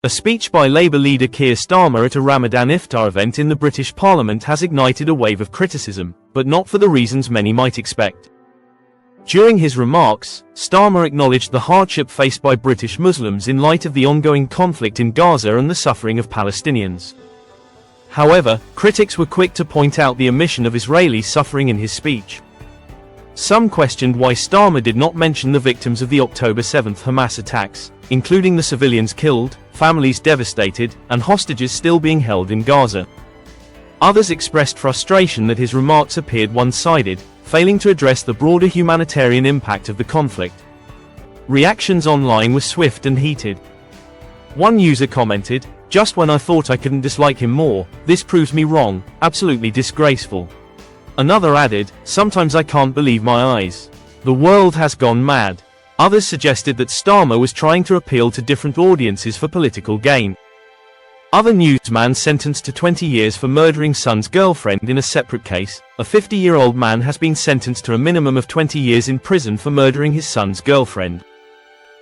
A speech by Labour leader Keir Starmer at a Ramadan Iftar event in the British Parliament has ignited a wave of criticism, but not for the reasons many might expect. During his remarks, Starmer acknowledged the hardship faced by British Muslims in light of the ongoing conflict in Gaza and the suffering of Palestinians. However, critics were quick to point out the omission of Israeli suffering in his speech. Some questioned why Starmer did not mention the victims of the October 7 Hamas attacks, including the civilians killed, families devastated, and hostages still being held in Gaza. Others expressed frustration that his remarks appeared one-sided, failing to address the broader humanitarian impact of the conflict. Reactions online were swift and heated. One user commented, "Just when I thought I couldn't dislike him more, this proves me wrong, absolutely disgraceful." Another added, "Sometimes I can't believe my eyes. The world has gone mad." Others suggested that Starmer was trying to appeal to different audiences for political gain. Other newsman sentenced to 20 years for murdering son's girlfriend in a separate case. A 50-year-old man has been sentenced to a minimum of 20 years in prison for murdering his son's girlfriend.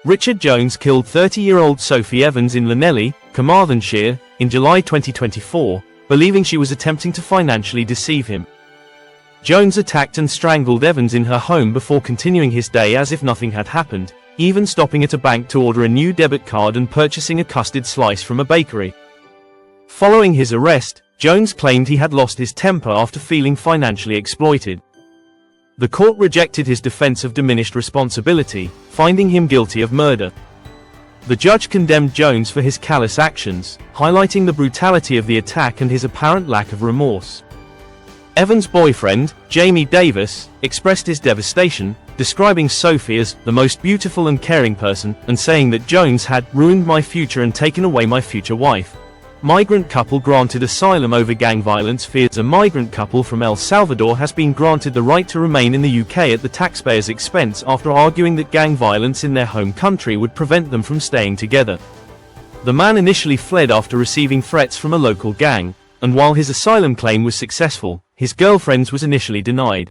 Richard Jones killed 30-year-old Sophie Evans in Llanelli, Carmarthenshire, in July 2024, believing she was attempting to financially deceive him. Jones attacked and strangled Evans in her home before continuing his day as if nothing had happened, even stopping at a bank to order a new debit card and purchasing a custard slice from a bakery. Following his arrest, Jones claimed he had lost his temper after feeling financially exploited. The court rejected his defense of diminished responsibility, finding him guilty of murder. The judge condemned Jones for his callous actions, highlighting the brutality of the attack and his apparent lack of remorse. Evans' boyfriend, Jamie Davis, expressed his devastation, describing Sophie as the most beautiful and caring person, and saying that Jones had ruined my future and taken away my future wife. Migrant couple granted asylum over gang violence fears. A migrant couple from El Salvador has been granted the right to remain in the UK at the taxpayer's expense after arguing that gang violence in their home country would prevent them from staying together. The man initially fled after receiving threats from a local gang, and while his asylum claim was successful, his girlfriend's was initially denied.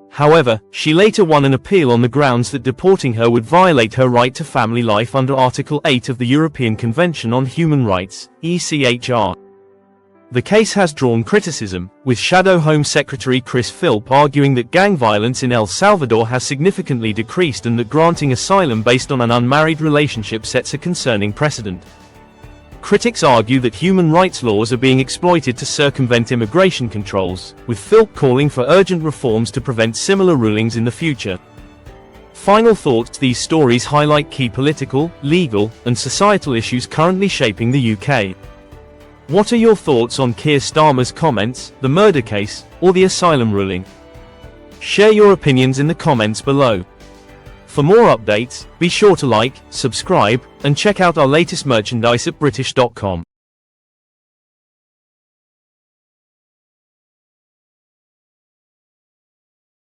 However, she later won an appeal on the grounds that deporting her would violate her right to family life under Article 8 of the European Convention on Human Rights, ECHR. The case has drawn criticism, with Shadow Home Secretary Chris Philp arguing that gang violence in El Salvador has significantly decreased and that granting asylum based on an unmarried relationship sets a concerning precedent. Critics argue that human rights laws are being exploited to circumvent immigration controls, with Philp calling for urgent reforms to prevent similar rulings in the future. Final thoughts: these stories highlight key political, legal, and societal issues currently shaping the UK. What are your thoughts on Keir Starmer's comments, the murder case, or the asylum ruling? Share your opinions in the comments below. For more updates, be sure to like, subscribe, and check out our latest merchandise at British.com.